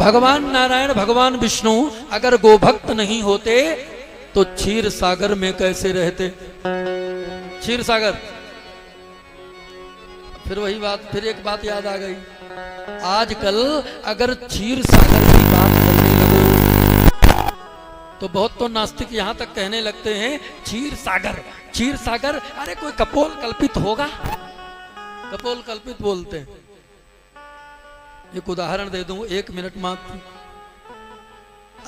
भगवान नारायण भगवान विष्णु अगर गोभक्त नहीं होते तो क्षीर सागर में कैसे रहते? क्षीर सागर। फिर वही बात, फिर एक बात याद आ गई। आजकल अगर क्षीर सागर की बात करने लगो तो बहुत तो नास्तिक यहां तक कहने लगते हैं क्षीर सागर, क्षीर सागर, अरे कोई कपोल कल्पित होगा? कपोल कल्पित बोलते हैं। एक उदाहरण दे दूं, 1 मिनट मात्र।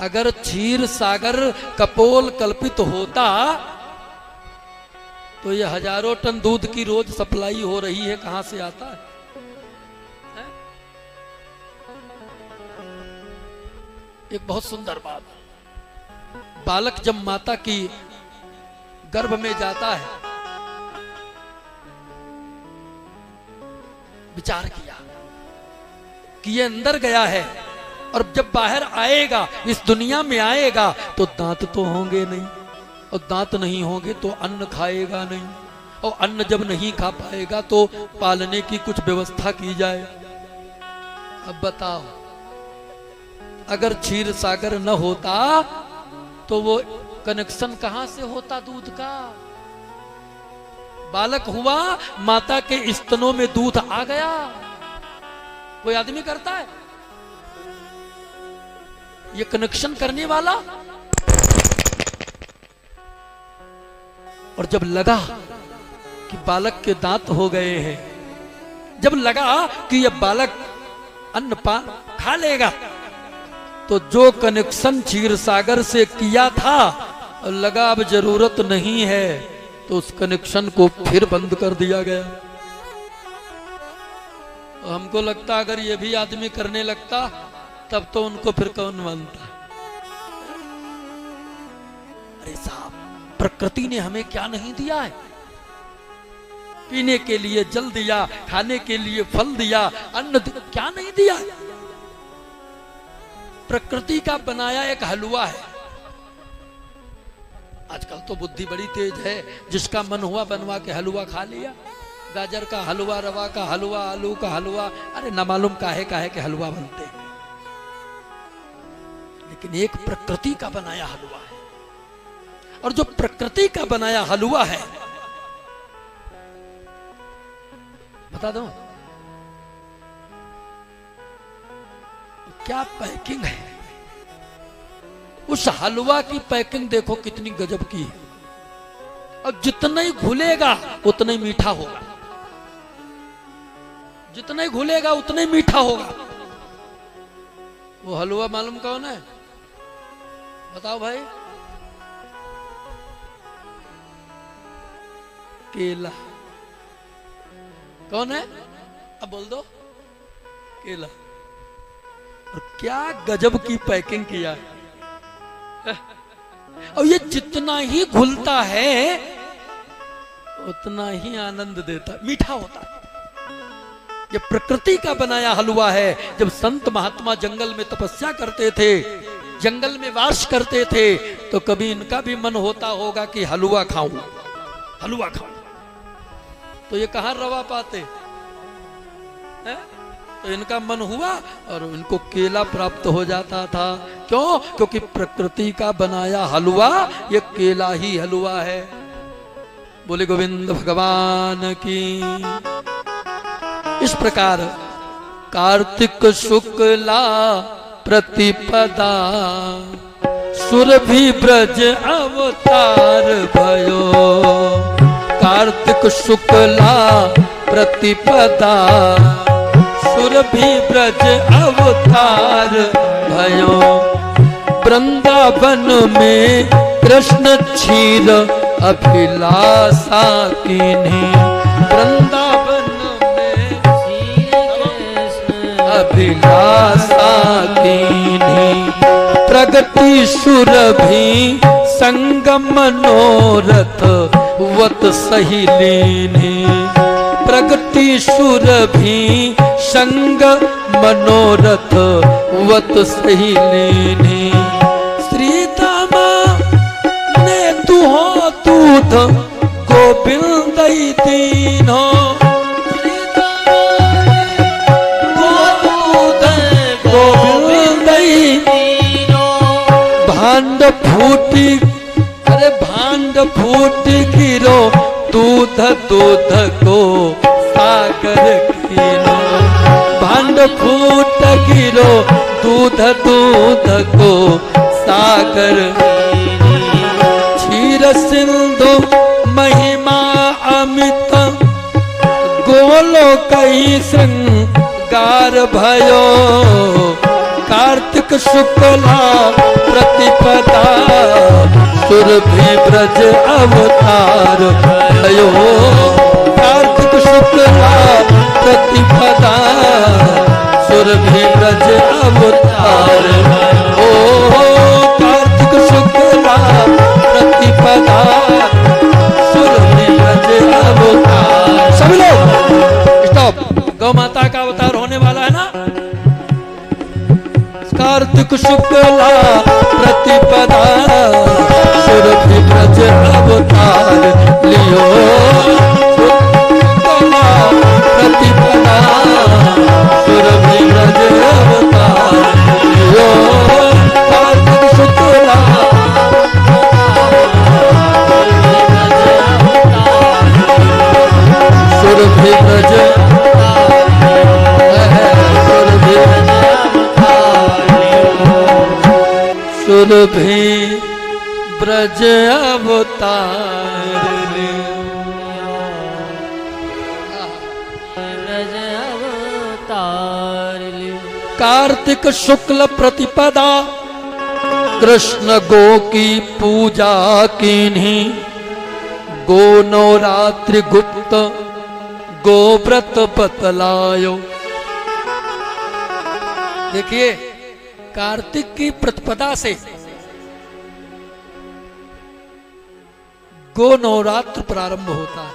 अगर क्षीर सागर कपोल कल्पित होता तो ये हजारों टन दूध की रोज सप्लाई हो रही है, कहां से आता है? एक बहुत सुंदर बात, बालक जब माता की गर्भ में जाता है, विचार किया कि ये अंदर गया है और जब बाहर आएगा, इस दुनिया में आएगा तो दांत तो होंगे नहीं, और दांत नहीं होंगे तो अन्न खाएगा नहीं, और अन्न जब नहीं खा पाएगा तो पालने की कुछ व्यवस्था की जाए। अब बताओ, अगर क्षीर सागर न होता तो वो कनेक्शन कहां से होता दूध का? बालक हुआ, माता के स्तनों में दूध आ गया, कोई आदमी करता है ये कनेक्शन करने वाला? और जब लगा कि बालक के दांत हो गए हैं, जब लगा कि यह बालक अन्न पान खा लेगा, तो जो कनेक्शन क्षीर सागर से किया था, लगा अब जरूरत नहीं है, तो उस कनेक्शन को फिर बंद कर दिया गया। हमको लगता अगर ये भी आदमी करने लगता तब तो उनको फिर कौन मानता? अरे साहब, प्रकृति ने हमें क्या नहीं दिया है? पीने के लिए जल दिया, खाने के लिए फल दिया, अन्न क्या नहीं दिया? प्रकृति का बनाया एक हलवा है। आजकल तो बुद्धि बड़ी तेज है, जिसका मन हुआ बनवा के हलवा खा लिया। गाजर का हलवा, रवा का हलवा, आलू का हलवा, अरे न मालूम काहे काहे के हलवा बनते हैं। लेकिन एक प्रकृति का बनाया हलवा है, और जो प्रकृति का बनाया हलवा है, बता दो क्या पैकिंग है। उस हलवा की पैकिंग देखो कितनी गजब की है, और जितना ही घुलेगा उतना ही मीठा होगा, जितना ही घुलेगा उतना ही मीठा होगा। वो हलवा मालूम कौन है? बताओ भाई। केला। कौन है? अब बोल दो। केला। और क्या गजब की पैकिंग किया है। और ये जितना ही घुलता है उतना ही आनंद देता, मीठा होता है। ये प्रकृति का बनाया हलवा है। जब संत महात्मा जंगल में तपस्या करते थे, जंगल में वास करते थे, तो कभी इनका भी मन होता होगा कि हलवा खाऊं, हलवा खाऊं। तो ये कहां रवा पाते है? तो इनका मन हुआ और इनको केला प्राप्त हो जाता था। क्यों? क्योंकि प्रकृति का बनाया हलवा ये केला ही हलवा है। बोले गोविंद भगवान की। इस प्रकार कार्तिक शुक्ला प्रतिपदा सुरभि ब्रज अवतार भयो। कार्तिक शुक्ला प्रतिपदा सुरभि ब्रज अवतार भयो। वृंदावन में कृष्ण क्षीर अभिलाषा कीन्ही। वृंदावन में अभिलाषा कीन्ही। प्रगति सुरभि संग मनोरथ वत सही लीन्ही। प्रगति सुरभि संग मनोरथ वत सही लीन्ही। श्री दामा ने तुहो दूध गोविंद दीनो। श्री दामा ने दूध गोविंद भांड फूटी, अरे भांड फूट गिरो, दूध दूध को सागर कीनो। भांड फूट गिरो, दूध दूध को सागर। क्षीर सिंधु महिमा अमित, गोलो कहीं श्रृंगार भयो। कार्तिक शुक्ला प्रतिपदा, सुरभि ब्रज अवतार भयो। कार्तिक शुक्ला प्रतिपदा, सुरभि ब्रज अवतार। ओ कार्तिक शुक्ला प्रतिपदा, सुरभि ब्रज अवतार। सभी लोग स्टॉप। गौ माता का अवतार होने वाला है ना। कार्तिक शुक्ला प्रतिपदा, सुरभि ब्रज अवतार लियो। शुक्ला प्रतिपदा, सुरभि ब्रज अवतार लियो। कार्तिक शुक्ला सुरभि ब्रज, सुरभि ब्रज अवतार ब्रज अवतार। कार्तिक शुक्ल प्रतिपदा, कृष्ण गो की पूजा कीन्ही। गो नवरात्रि गुप्त, गो व्रत बतलायो। देखिए, कार्तिक की प्रतिपदा से गो नवरात्र प्रारंभ होता है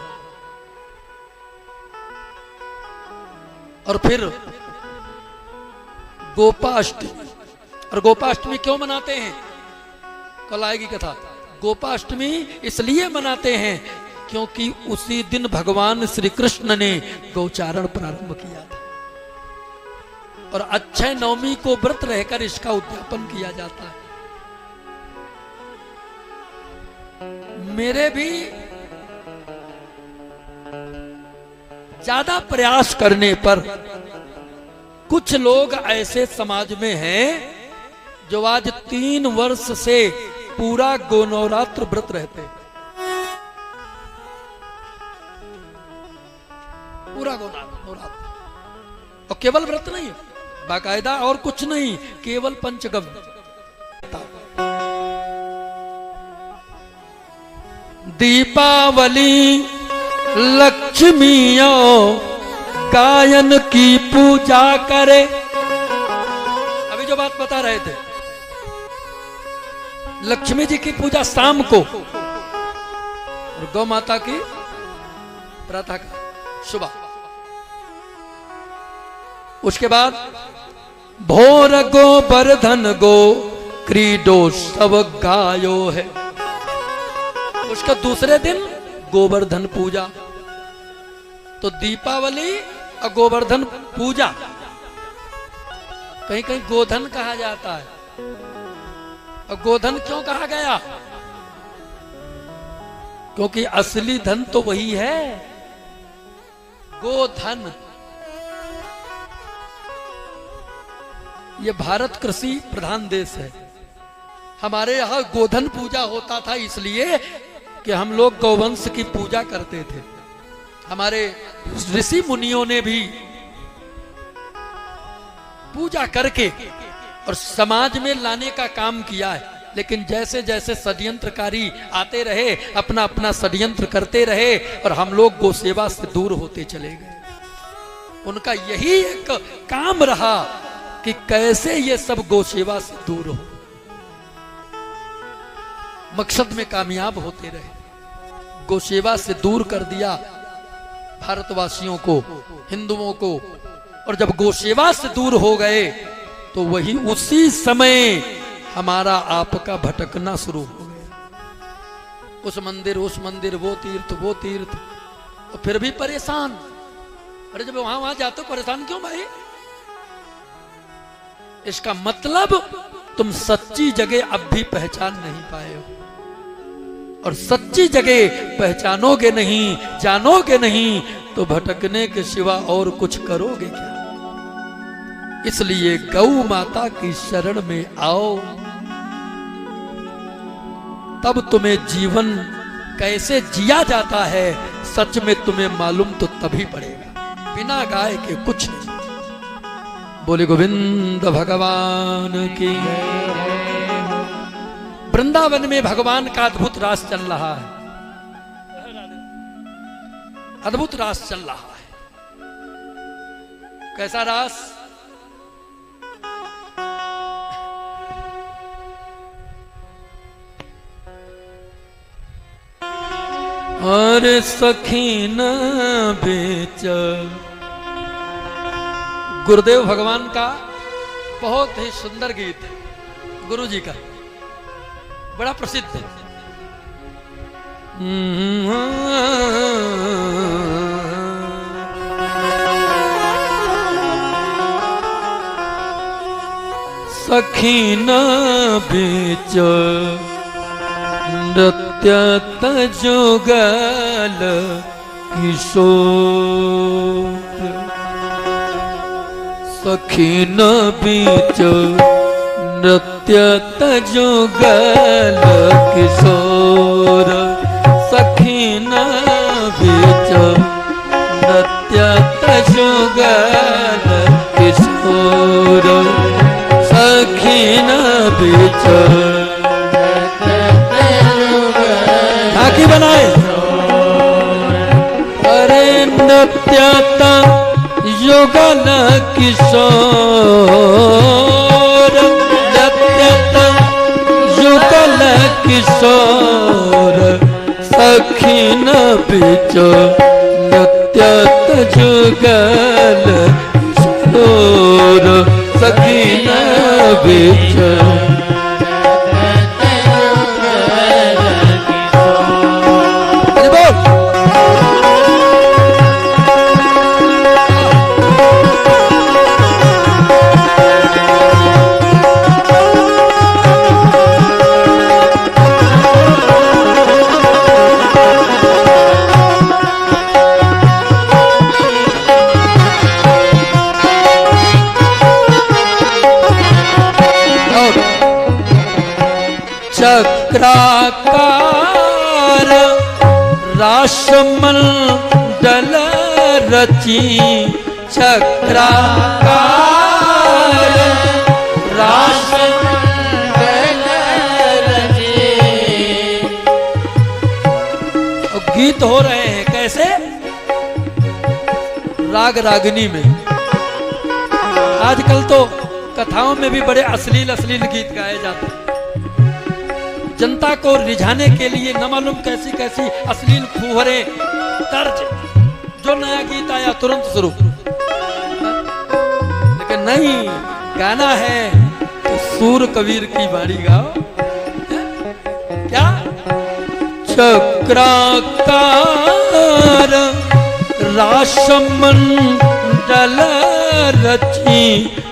और फिर गोपाष्टमी। और गोपाष्टमी क्यों मनाते हैं? कल आएगी कथा। गोपाष्टमी इसलिए मनाते हैं क्योंकि उसी दिन भगवान श्री कृष्ण ने गौचारण प्रारंभ किया था और अक्षय नवमी को व्रत रहकर इसका उद्यापन किया जाता है। मेरे भी ज्यादा प्रयास करने पर कुछ लोग ऐसे समाज में हैं जो आज 3 वर्ष से पूरा गोनवरात्र व्रत रहते हैं। पूरा गोनवरात्र, और केवल व्रत नहीं, बाकायदा और कुछ नहीं, केवल पंचगव्य। दीपावली लक्ष्मियों गायन की पूजा करे। अभी जो बात बता रहे थे, लक्ष्मी जी की पूजा शाम को और गौ माता की प्रातः सुबह। उसके बाद भोर गोवर्धन गो क्रीडो सब गायो है। उसका दूसरे दिन गोवर्धन पूजा। तो दीपावली और गोवर्धन पूजा, कहीं कहीं गोधन कहा जाता है। और गोधन क्यों कहा गया? क्योंकि असली धन तो वही है, गोधन। ये भारत कृषि प्रधान देश है। हमारे यहाँ गोधन पूजा होता था इसलिए कि हम लोग गौवंश की पूजा करते थे। हमारे ऋषि मुनियों ने भी पूजा करके और समाज में लाने का काम किया है। लेकिन जैसे जैसे षड्यंत्रकारी आते रहे, अपना अपना षड्यंत्र करते रहे और हम लोग गौ सेवा से दूर होते चले गए। उनका यही एक काम रहा कि कैसे ये सब गौ सेवा से दूर हो, मकसद में कामयाब होते रहे। गौ सेवा से दूर कर दिया भारतवासियों को, हिंदुओं को। और जब गौ सेवा से दूर हो गए तो वही उसी समय हमारा आपका भटकना शुरू हो गया। उस मंदिर, वो तीर्थ, और फिर भी परेशान। अरे जब वहां जाते हो परेशान क्यों भाई? इसका मतलब तुम सच्ची जगह अब भी पहचान नहीं पाए हो, और सच्ची जगह पहचानोगे नहीं, जानोगे नहीं तो भटकने के सिवा और कुछ करोगे क्या। इसलिए गौ माता की शरण में आओ, तब तुम्हें जीवन कैसे जिया जाता है सच में तुम्हें मालूम तो तभी पड़ेगा, बिना गाय के कुछ नहीं। बोले गोविंद भगवान की। वृंदावन में भगवान का अद्भुत रास चल रहा है, अद्भुत रास चल रहा है। कैसा रास? अरे सखी न बेच, गुरुदेव भगवान का बहुत ही सुंदर गीत है, गुरु जी का बड़ा प्रसिद्ध है। सखी न बेच नृत्य तजुगल किशोर, सखी न बीच नृत्य तजुगल किशोर, सखी न बीच नृत्य तजुगल किशोर, सखी न बीच ढाकी बनाए। अरे नृत्य युगल किशोर, नृत्य युगल किशोर, सखी न बीच नृत्य युगल किशोर, सखी न बीच। चक्राकार रासमंडल रची, चक्राकार रासमंडल रची। गीत हो रहे हैं कैसे? राग रागिनी में। आजकल तो कथाओं में भी बड़े अश्लील अश्लील गीत गाए जाते हैं, जनता को रिझाने के लिए न मालूम कैसी कैसी अश्लील फुहरे तर्ज, जो नया गीत आया तुरंत शुरू। लेकिन नहीं, गाना है तो सूर कबीर की बाणी गाओ। क्या? चक्राकार रासमंडल रची,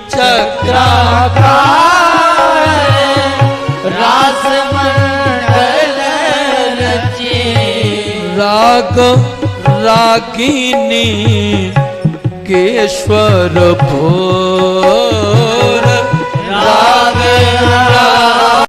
चक्राकार रासमंडल रची, राग रागिनी केश्वर भोर,